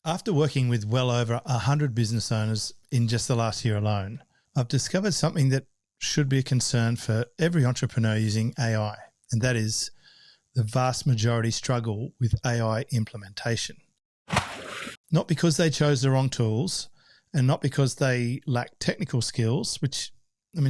After working with well over 100 business owners in just the last year alone, I've discovered something that should be a concern for every entrepreneur using AI, and that is the vast majority struggle with AI implementation. Not because they chose the wrong tools and not because they lack technical skills, which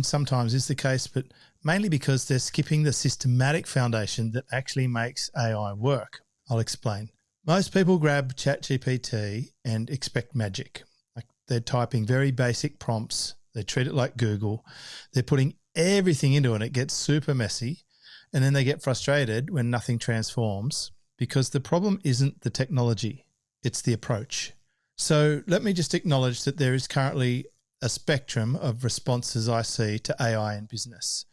sometimes is the case, but mainly because they're skipping the systematic foundation that actually makes AI work. I'll explain. Most people grab ChatGPT and expect magic. Like they're typing very basic prompts. They treat it like Google. They're putting everything into it. It gets super messy. And then they get frustrated when nothing transforms because the problem isn't the technology, it's the approach. So let me just acknowledge that there is currently a spectrum of responses I see to AI in business.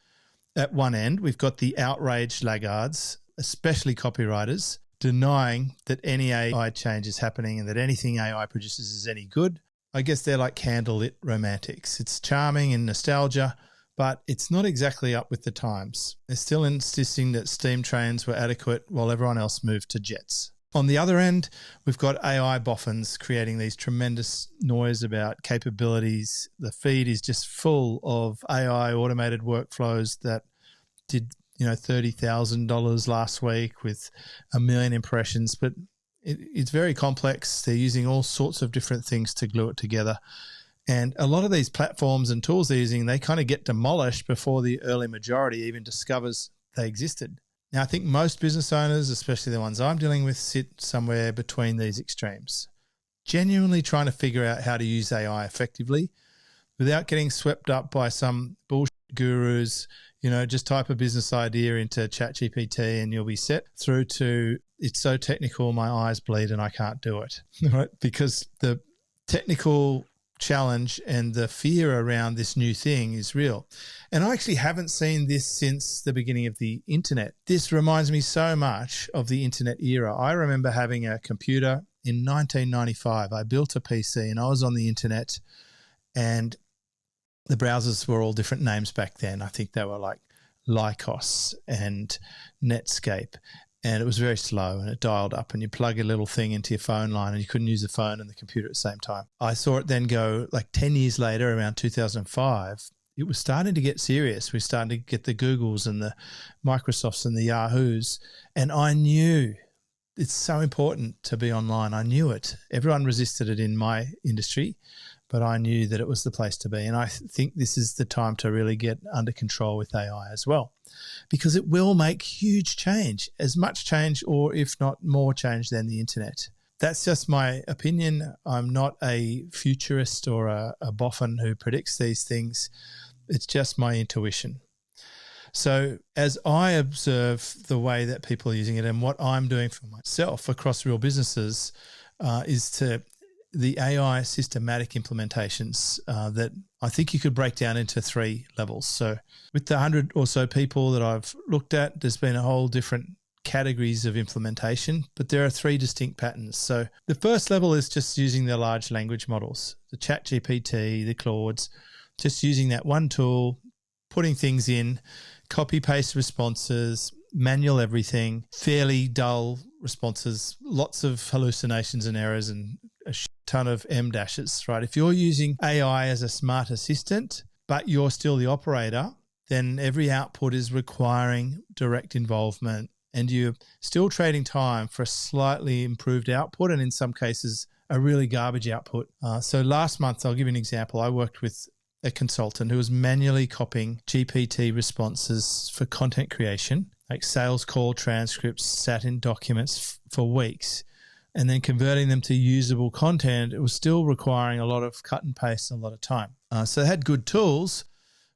At one end, we've got the outraged laggards, especially copywriters, denying that any AI change is happening and that anything AI produces is any good. I guess they're like candlelit romantics. It's charming and nostalgia, but it's not exactly up with the times. They're still insisting that steam trains were adequate while everyone else moved to jets. On the other end, we've got AI boffins creating these tremendous noise about capabilities. The feed is just full of AI automated workflows that did $30,000 last week with 1 million impressions, but it's very complex. They're using all sorts of different things to glue it together. And a lot of these platforms and tools they're using, they kind of get demolished before the early majority even discovers they existed. Now, I think most business owners, especially the ones I'm dealing with, sit somewhere between these extremes, genuinely trying to figure out how to use AI effectively without getting swept up by some bullshit gurus. Just type a business idea into ChatGPT and you'll be set, through to it's so technical, my eyes bleed and I can't do it, right? Because the technical challenge and the fear around this new thing is real. And I actually haven't seen this since the beginning of the internet. This reminds me so much of the internet era. I remember having a computer in 1995. I built a PC and I was on the internet, and the browsers were all different names back then. I think they were like Lycos and Netscape, and it was very slow and it dialed up and you plug a little thing into your phone line and you couldn't use the phone and the computer at the same time. I saw it then go like 10 years later, around 2005, it was starting to get serious. We were starting to get the Googles and the Microsofts and the Yahoos, and I knew it's so important to be online. I knew it. Everyone resisted it in my industry, but I knew that it was the place to be. And I think this is the time to really get under control with AI as well, because it will make huge change, as much change or if not more change than the internet. That's just my opinion. I'm not a futurist or a boffin who predicts these things. It's just my intuition. So as I observe the way that people are using it and what I'm doing for myself across real businesses is to the AI systematic implementations that I think you could break down into 3 levels. So with the 100 or so people that I've looked at, there's been a whole different categories of implementation, but there are 3 distinct patterns. So the first level is just using the large language models, the ChatGPT, the Claudes, just using that one tool, putting things in, copy-paste responses, manual everything, fairly dull responses, lots of hallucinations and errors and a ton of M dashes, right? If you're using AI as a smart assistant, but you're still the operator, then every output is requiring direct involvement and you're still trading time for a slightly improved output and in some cases a really garbage output. So last month, I'll give you an example. I worked with a consultant who was manually copying GPT responses for content creation, like sales call transcripts sat in documents for weeks, and then converting them to usable content. It was still requiring a lot of cut and paste and a lot of time. So they had good tools,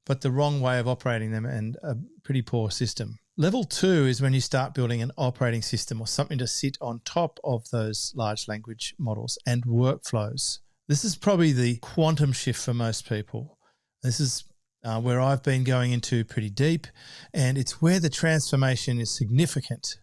but the wrong way of operating them and a pretty poor system. Level 2 is when you start building an operating system or something to sit on top of those large language models and workflows. This is probably the quantum shift for most people. This is where I've been going into pretty deep, and it's where the transformation is significant.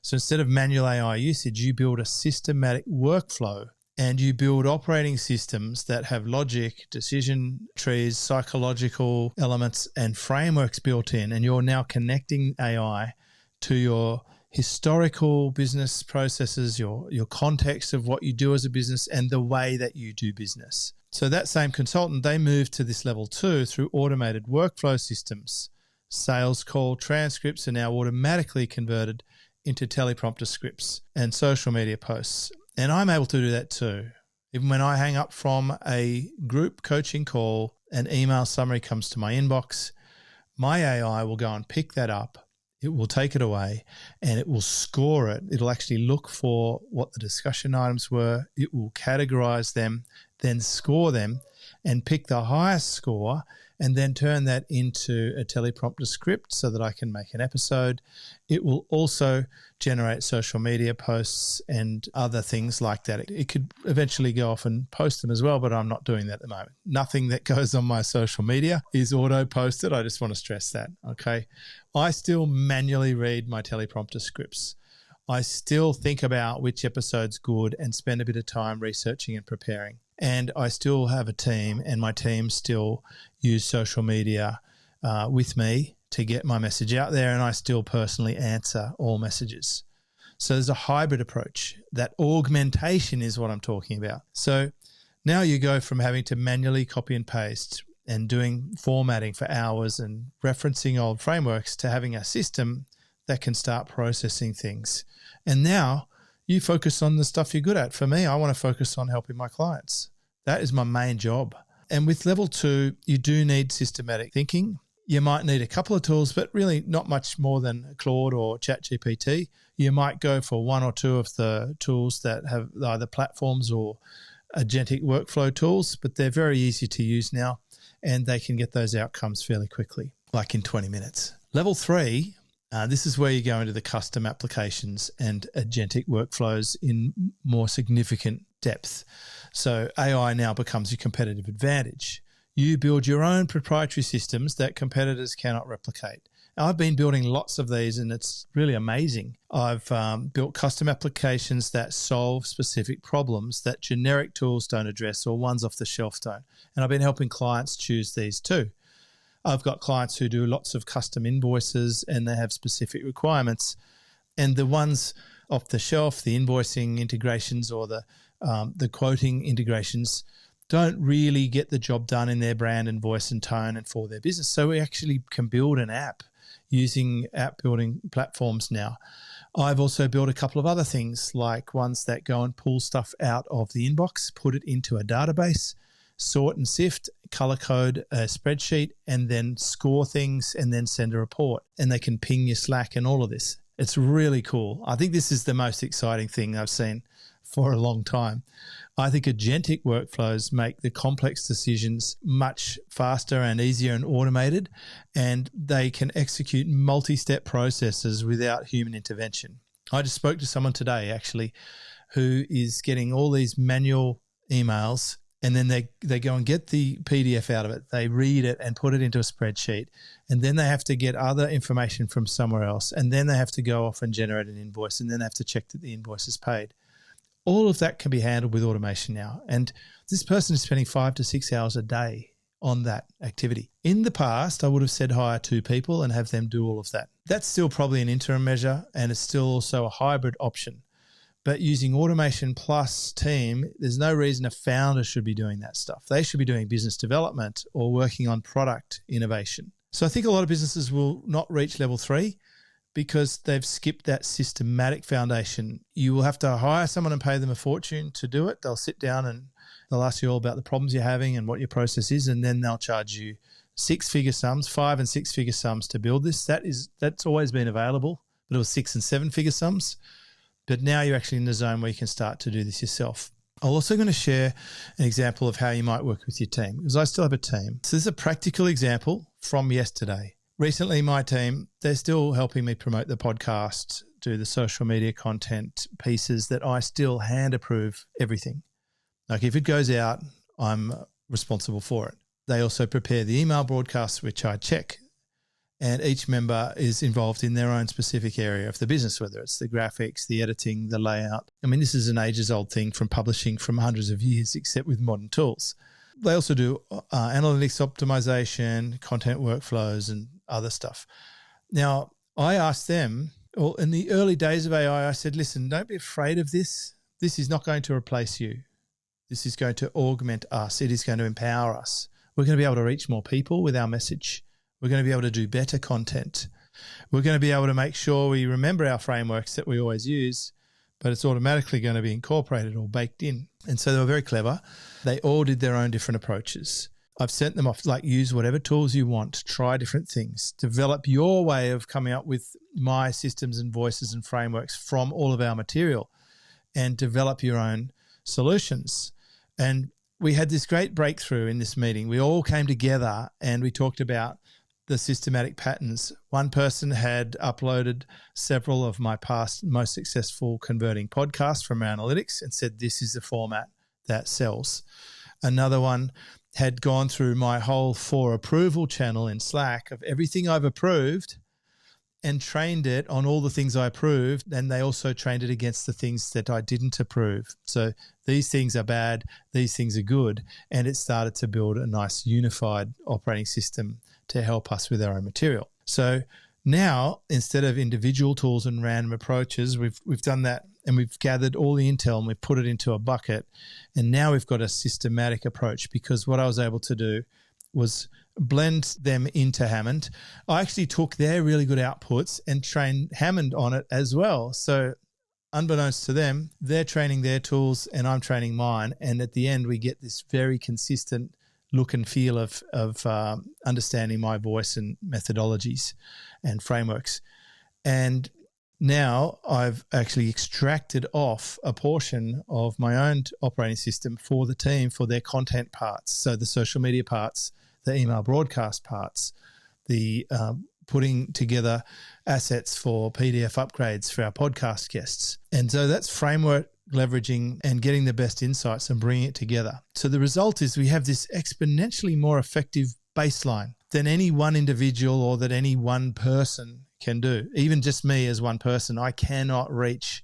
So instead of manual AI usage, you build a systematic workflow and you build operating systems that have logic, decision trees, psychological elements and frameworks built in, and you're now connecting AI to your historical business processes, your context of what you do as a business and the way that you do business. So that same consultant, they moved to this level 2 through automated workflow systems. Sales call transcripts are now automatically converted into teleprompter scripts and social media posts. And I'm able to do that too. Even when I hang up from a group coaching call, an email summary comes to my inbox, my AI will go and pick that up. It will take it away and it will score it. It'll actually look for what the discussion items were. It will categorize them, then score them and pick the highest score and then turn that into a teleprompter script so that I can make an episode. It will also generate social media posts and other things like that. It could eventually go off and post them as well, but I'm not doing that at the moment. Nothing that goes on my social media is auto-posted. I just want to stress that, okay? I still manually read my teleprompter scripts. I still think about which episode's good and spend a bit of time researching and preparing. And I still have a team, and my team still use social media with me to get my message out there, and I still personally answer all messages. So there's a hybrid approach. That augmentation is what I'm talking about. So now you go from having to manually copy and paste and doing formatting for hours and referencing old frameworks to having a system that can start processing things. And now you focus on the stuff you're good at. For me, I want to focus on helping my clients. That is my main job. And with level 2, you do need systematic thinking. You might need a couple of tools, but really not much more than Claude or ChatGPT. You might go for one or two of the tools that have either platforms or agentic workflow tools, but they're very easy to use now and they can get those outcomes fairly quickly, like in 20 minutes. Level 3, this is where you go into the custom applications and agentic workflows in more significant depth. So AI now becomes a competitive advantage. You build your own proprietary systems that competitors cannot replicate. Now, I've been building lots of these and it's really amazing. I've built custom applications that solve specific problems that generic tools don't address or ones off the shelf don't. And I've been helping clients choose these too. I've got clients who do lots of custom invoices and they have specific requirements. And the ones off the shelf, the invoicing integrations or the quoting integrations don't really get the job done in their brand and voice and tone and for their business. So we actually can build an app using app building platforms now. I've also built a couple of other things like ones that go and pull stuff out of the inbox, put it into a database, sort and sift, color code a spreadsheet, and then score things and then send a report. And they can ping your Slack and all of this. It's really cool. I think this is the most exciting thing I've seen for a long time. I think agentic workflows make the complex decisions much faster and easier and automated, and they can execute multi-step processes without human intervention. I just spoke to someone today actually who is getting all these manual emails and then they go and get the PDF out of it. They read it and put it into a spreadsheet. And then they have to get other information from somewhere else. And then they have to go off and generate an invoice. And then they have to check that the invoice is paid. All of that can be handled with automation now. And this person is spending 5 to 6 hours a day on that activity. In the past, I would have said hire 2 people and have them do all of that. That's still probably an interim measure and it's still also a hybrid option. But using automation plus team, there's no reason a founder should be doing that stuff. They should be doing business development or working on product innovation. So I think a lot of businesses will not reach level 3 because they've skipped that systematic foundation. You will have to hire someone and pay them a fortune to do it. They'll sit down and they'll ask you all about the problems you're having and what your process is, and then they'll charge you 6-figure sums, 5 and 6-figure sums to build this. That's always been available, but it was 6 and 7-figure sums. But now you're actually in the zone where you can start to do this yourself. I'm also going to share an example of how you might work with your team because I still have a team. So this is a practical example from yesterday. Recently, my team, they're still helping me promote the podcast, do the social media content pieces that I still hand approve everything. Like if it goes out, I'm responsible for it. They also prepare the email broadcasts, which I check. And each member is involved in their own specific area of the business, whether it's the graphics, the editing, the layout. I mean, this is an ages-old thing from publishing from hundreds of years, except with modern tools. They also do analytics optimization, content workflows, and other stuff. Now, I asked them, well, in the early days of AI, I said, listen, don't be afraid of this. This is not going to replace you. This is going to augment us. It is going to empower us. We're going to be able to reach more people with our message. We're going to be able to do better content. We're going to be able to make sure we remember our frameworks that we always use, but it's automatically going to be incorporated or baked in. And so they were very clever. They all did their own different approaches. I've sent them off, like, use whatever tools you want, try different things, develop your way of coming up with my systems and voices and frameworks from all of our material, and develop your own solutions. And we had this great breakthrough in this meeting. We all came together and we talked about the systematic patterns. One person had uploaded several of my past most successful converting podcasts from our analytics and said, this is the format that sells. Another one had gone through my whole for approval channel in Slack of everything I've approved and trained it on all the things I approved. And they also trained it against the things that I didn't approve. So these things are bad, these things are good. And it started to build a nice unified operating system to help us with our own material. So now, instead of individual tools and random approaches, we've done that, and we've gathered all the intel and we've put it into a bucket. And now we've got a systematic approach, because what I was able to do was blend them into Hammond. I actually took their really good outputs and trained Hammond on it as well. So unbeknownst to them, they're training their tools and I'm training mine. And at the end, we get this very consistent look and feel of understanding my voice and methodologies and frameworks. And now I've actually extracted off a portion of my own operating system for the team for their content parts. So the social media parts, the email broadcast parts, the putting together assets for PDF upgrades for our podcast guests. And so that's framework leveraging and getting the best insights and bringing it together. So the result is we have this exponentially more effective baseline than any one individual or that any one person can do. Even just me as one person, I cannot reach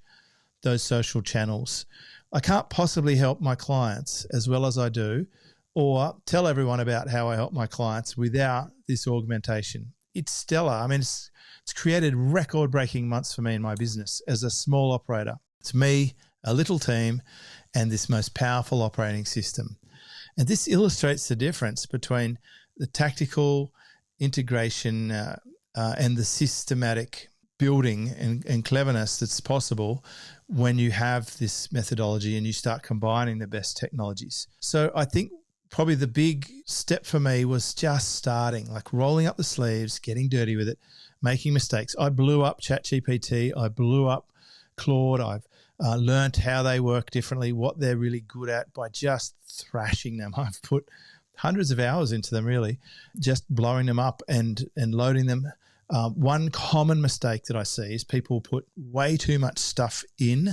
those social channels. I can't possibly help my clients as well as I do, or tell everyone about how I help my clients without this augmentation. It's stellar. I mean, it's created record-breaking months for me in my business as a small operator. It's me, a little team, and this most powerful operating system. And this illustrates the difference between the tactical integration and the systematic building and cleverness that's possible when you have this methodology and you start combining the best technologies. So I think probably the big step for me was just starting, like rolling up the sleeves, getting dirty with it, making mistakes. I blew up ChatGPT. I blew up Claude. I've learned how they work differently, what they're really good at by just thrashing them. I've put hundreds of hours into them, really, just blowing them up and loading them. One common mistake that I see is people put way too much stuff in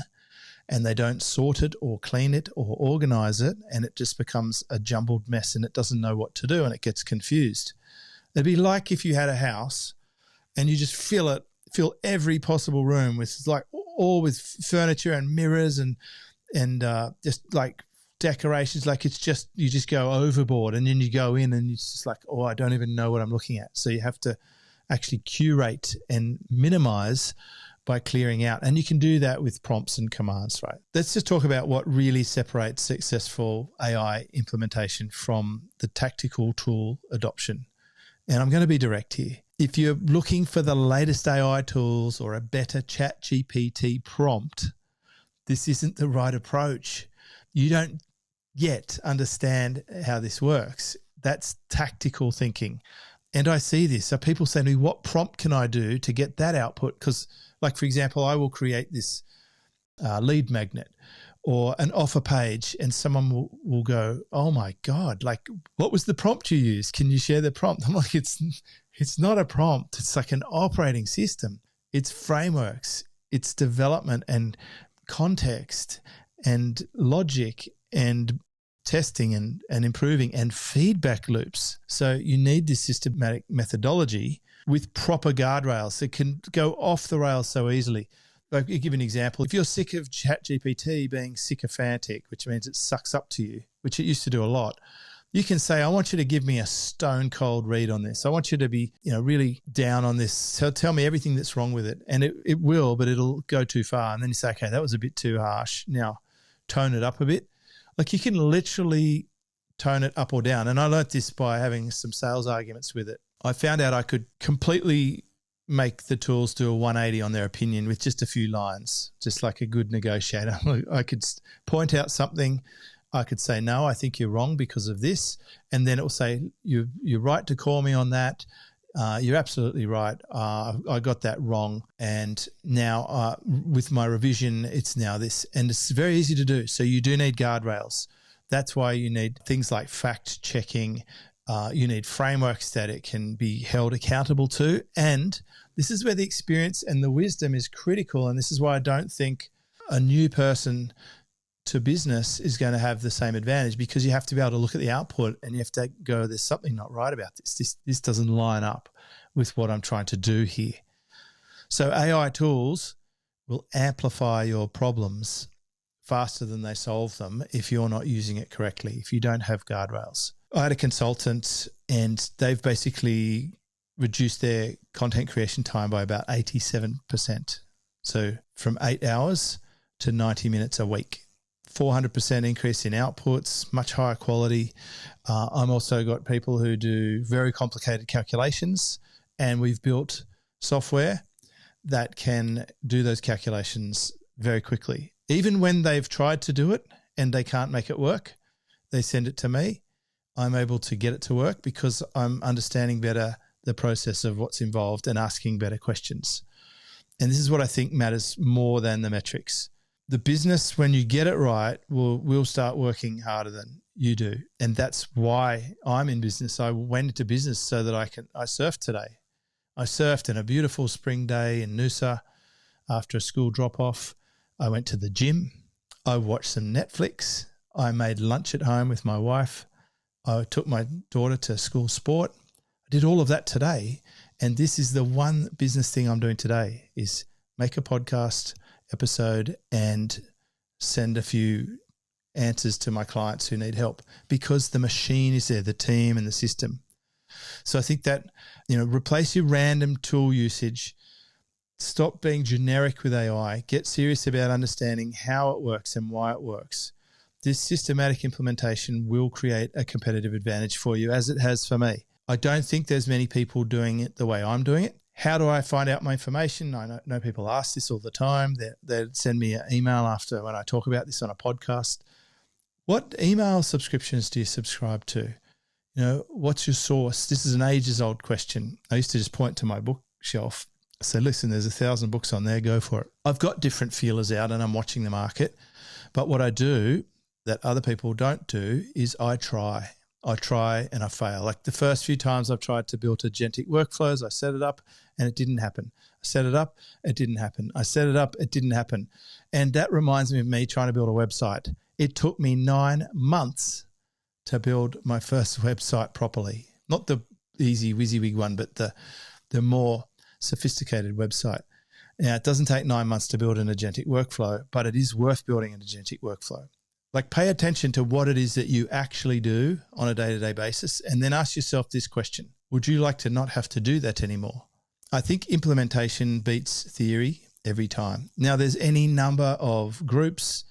and they don't sort it or clean it or organize it, and it just becomes a jumbled mess and it doesn't know what to do and it gets confused. It'd be like if you had a house and you just fill every possible room with all with furniture and mirrors and just like decorations, like it's just, you just go overboard, and then you go in and it's just like, oh, I don't even know what I'm looking at. So you have to actually curate and minimize by clearing out. And you can do that with prompts and commands, right? Let's just talk about what really separates successful AI implementation from the tactical tool adoption. And I'm going to be direct here. If you're looking for the latest AI tools or a better ChatGPT prompt, this isn't the right approach. You don't yet understand how this works. That's tactical thinking. And I see this. So people say to me, what prompt can I do to get that output? Because, like, for example, I will create this lead magnet or an offer page, and someone will go, oh my God, like, what was the prompt you used? Can you share the prompt? I'm like, it's not a prompt. It's like an operating system. It's frameworks, it's development and context and logic and testing and improving and feedback loops. So you need this systematic methodology with proper guardrails that can go off the rails so easily. I'll give you an example. If you're sick of ChatGPT being sycophantic, which means it sucks up to you, which it used to do a lot, You can say, I want you to give me a stone cold read on this. I want you to be, really down on this. So tell me everything that's wrong with it. And it will, but it'll go too far. And then you say, okay, that was a bit too harsh. Now tone it up a bit. Like you can literally tone it up or down. And I learnt this by having some sales arguments with it. I found out I could completely make the tools do a 180 on their opinion with just a few lines, just like a good negotiator. I could point out something. I could say, no, I think you're wrong because of this. And then it will say, you're right to call me on that. You're absolutely right. I got that wrong. And now with my revision, it's now this. And it's very easy to do. So you do need guardrails. That's why you need things like fact checking. You need frameworks that it can be held accountable to. And this is where the experience and the wisdom is critical. And this is why I don't think a new person to business is going to have the same advantage, because you have to be able to look at the output and you have to go, there's something not right about this. This doesn't line up with what I'm trying to do here. So AI tools will amplify your problems faster than they solve them if you're not using it correctly, if you don't have guardrails. I had a consultant and they've basically reduced their content creation time by about 87%. So from 8 hours to 90 minutes a week. 400% increase in outputs, much higher quality. I'm also got people who do very complicated calculations, and we've built software that can do those calculations very quickly. Even when they've tried to do it and they can't make it work, they send it to me. I'm able to get it to work because I'm understanding better the process of what's involved and asking better questions. And this is what I think matters more than the metrics. The business, when you get it right, will start working harder than you do. And that's why I'm in business. I went into business so that I surfed today. I surfed in a beautiful spring day in Noosa after a school drop-off. I went to the gym. I watched some Netflix. I made lunch at home with my wife. I took my daughter to school sport. I did all of that today. And this is the one business thing I'm doing today, is make a podcast episode and send a few answers to my clients who need help, because the machine is there, the team and the system. So I think that, replace your random tool usage. Stop being generic with AI. Get serious about understanding how it works and why it works. This systematic implementation will create a competitive advantage for you, as it has for me. I don't think there's many people doing it the way I'm doing it. How do I find out my information? I know people ask this all the time. They send me an email after when I talk about this on a podcast. What email subscriptions do you subscribe to? What's your source? This is an ages-old question. I used to just point to my bookshelf. Say, listen, there's 1,000 books on there. Go for it. I've got different feelers out and I'm watching the market. But what I do that other people don't do is I try and I fail. Like the first few times I've tried to build agentic workflows, I set it up and it didn't happen. I set it up, it didn't happen. I set it up, it didn't happen. And that reminds me of me trying to build a website. It took me 9 months to build my first website properly. Not the easy WYSIWYG one, but the more sophisticated website. Now, it doesn't take 9 months to build an agentic workflow, but it is worth building an agentic workflow. Like, pay attention to what it is that you actually do on a day-to-day basis, and then ask yourself this question: would you like to not have to do that anymore? I think implementation beats theory every time. Now, there's any number of groups,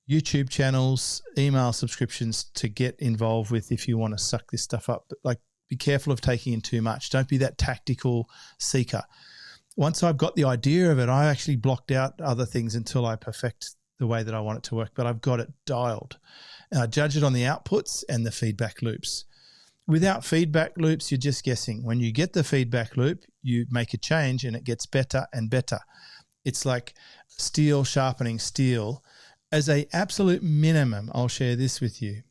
YouTube channels, email subscriptions to get involved with if you want to suck this stuff up. But be careful of taking in too much. Don't be that tactical seeker. Once I've got the idea of it, I actually blocked out other things until I perfect the way that I want it to work, but I've got it dialed. And I judge it on the outputs and the feedback loops. Without feedback loops, you're just guessing. When you get the feedback loop, you make a change and it gets better and better. It's like steel sharpening steel. As an absolute minimum, I'll share this with you.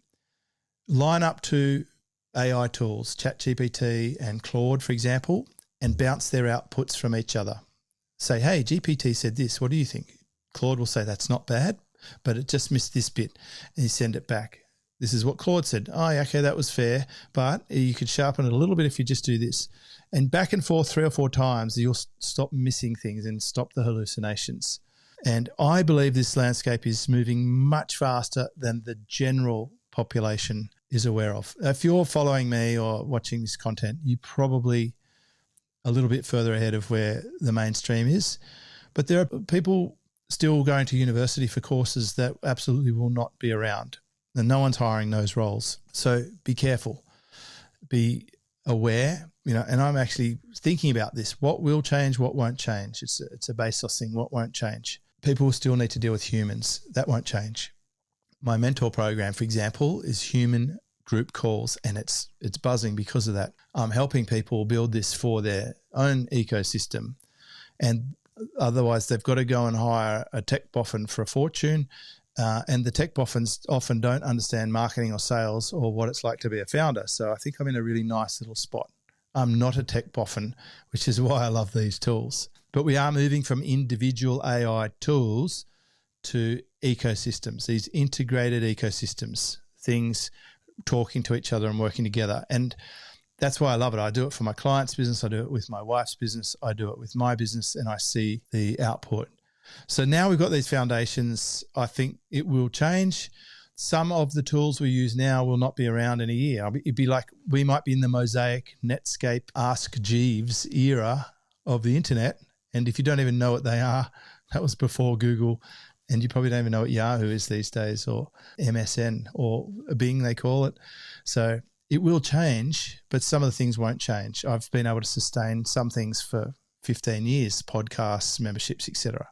Line up to AI tools, ChatGPT and Claude, for example, and bounce their outputs from each other. Say, hey, GPT said this. What do you think? Claude will say, that's not bad, but it just missed this bit. And you send it back. This is what Claude said. Oh, yeah, okay, that was fair, but you could sharpen it a little bit if you just do this. And back and forth 3 or 4 times, you'll stop missing things and stop the hallucinations. And I believe this landscape is moving much faster than the general population is aware of. If you're following me or watching this content, you're probably a little bit further ahead of where the mainstream is. But there are people still going to university for courses that absolutely will not be around, and no one's hiring those roles. So be careful, be aware, and I'm actually thinking about this. What will change, what won't change? It's a baseless thing. What won't change? People still need to deal with humans. That won't change. My mentor program, for example, is human group calls, and it's buzzing because of that. I'm helping people build this for their own ecosystem, and otherwise they've got to go and hire a tech boffin for a fortune, and the tech boffins often don't understand marketing or sales or what it's like to be a founder. So I think I'm in a really nice little spot. I'm not a tech boffin, which is why I love these tools. But we are moving from individual AI tools to ecosystems, these integrated ecosystems, things talking to each other and working together. And that's why I love it. I do it for my client's business. I do it with my wife's business. I do it with my business, and I see the output. So now we've got these foundations. I think it will change. Some of the tools we use now will not be around in a year. It'd be like we might be in the Mosaic, Netscape, Ask Jeeves era of the internet. And if you don't even know what they are, that was before Google. And you probably don't even know what Yahoo is these days, or MSN, or Bing they call it. So it will change, but some of the things won't change. I've been able to sustain some things for 15 years, podcasts, memberships, etc.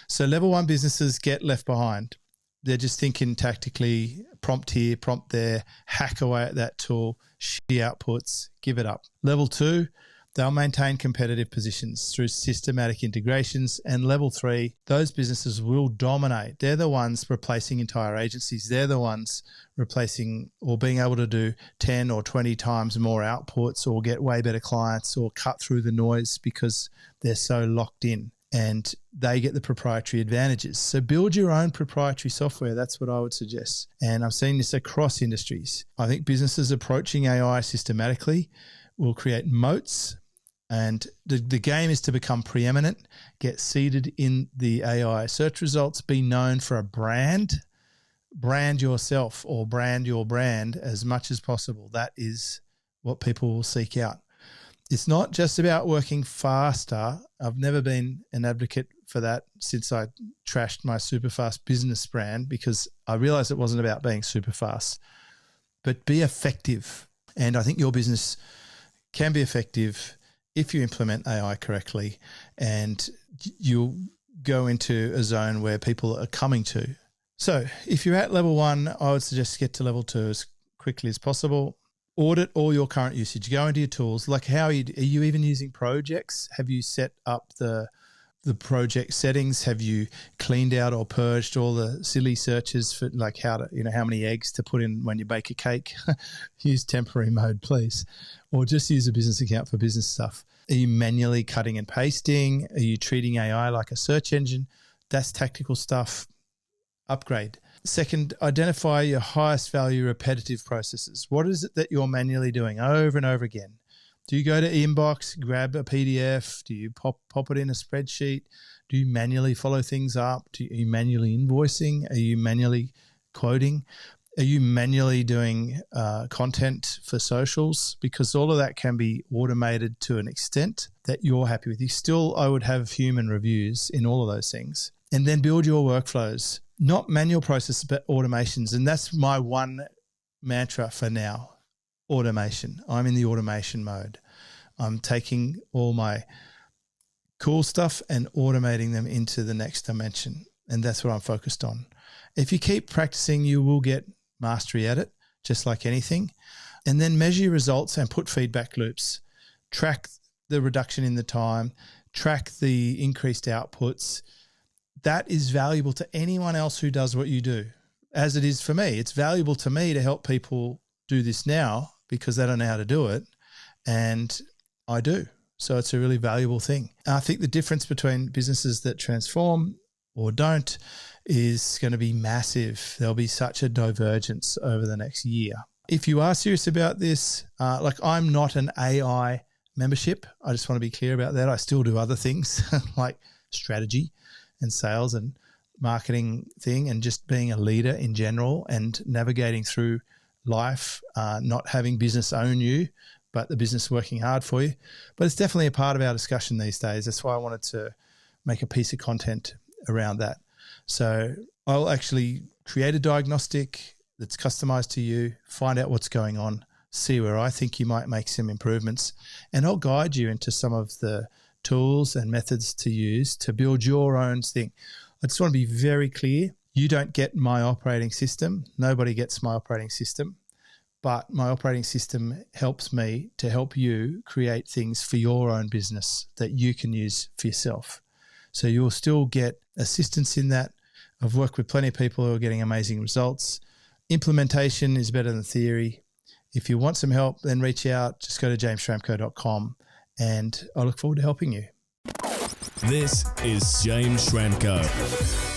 So level one businesses get left behind. They're just thinking tactically, prompt here, prompt there, hack away at that tool, shitty outputs, give it up. Level two, they'll maintain competitive positions through systematic integrations. And level three, those businesses will dominate. They're the ones replacing entire agencies. They're the ones replacing or being able to do 10 or 20 times more outputs, or get way better clients, or cut through the noise because they're so locked in, and they get the proprietary advantages. So build your own proprietary software. That's what I would suggest. And I've seen this across industries. I think businesses approaching AI systematically will create moats, and the game is to become preeminent, get seated in the AI search results, be known for a brand yourself, or brand your brand as much as possible. That is what people will seek out. It's not just about working faster. I've never been an advocate for that since I trashed my super fast business brand, because I realized it wasn't about being super fast, but be effective. And I think your business can be effective if you implement AI correctly, and you'll go into a zone where people are coming to. So if you're at level one, I would suggest get to level two as quickly as possible. Audit all your current usage. Go into your tools. Like, how are you even using projects? Have you set up the project settings? Have you cleaned out or purged all the silly searches for like how many eggs to put in when you bake a cake? Use temporary mode, please. Or just use a business account for business stuff. Are you manually cutting and pasting? Are you treating AI like a search engine? That's tactical stuff. Upgrade. Second, identify your highest value repetitive processes. What is it that you're manually doing over and over again? Do you go to inbox, grab a PDF? Do you pop it in a spreadsheet? Do you manually follow things up? Are you manually invoicing? Are you manually quoting? Are you manually doing content for socials? Because all of that can be automated to an extent that you're happy with. I would have human reviews in all of those things. And then build your workflows. Not manual processes, but automations. And that's my one mantra for now, automation. I'm in the automation mode. I'm taking all my cool stuff and automating them into the next dimension. And that's what I'm focused on. If you keep practicing, you will get mastery at it, just like anything. And then measure your results and put feedback loops. Track the reduction in the time, track the increased outputs. That is valuable to anyone else who does what you do, as it is for me. It's valuable to me to help people do this now because they don't know how to do it, and I do. So it's a really valuable thing. I think the difference between businesses that transform or don't is going to be massive. There'll be such a divergence over the next year. If you are serious about this, I'm not an AI membership. I just want to be clear about that. I still do other things like strategy and sales and marketing thing, and just being a leader in general and navigating through life, not having business own you, but the business working hard for you. But it's definitely a part of our discussion these days. That's why I wanted to make a piece of content around that. So I'll actually create a diagnostic that's customized to you, find out what's going on, see where I think you might make some improvements, and I'll guide you into some of the tools and methods to use to build your own thing. I just want to be very clear. You don't get my operating system. Nobody gets my operating system. But my operating system helps me to help you create things for your own business that you can use for yourself. So you'll still get assistance in that. I've worked with plenty of people who are getting amazing results. Implementation is better than theory. If you want some help, then reach out. Just go to jamesschramko.com, and I look forward to helping you. This is James Schramko.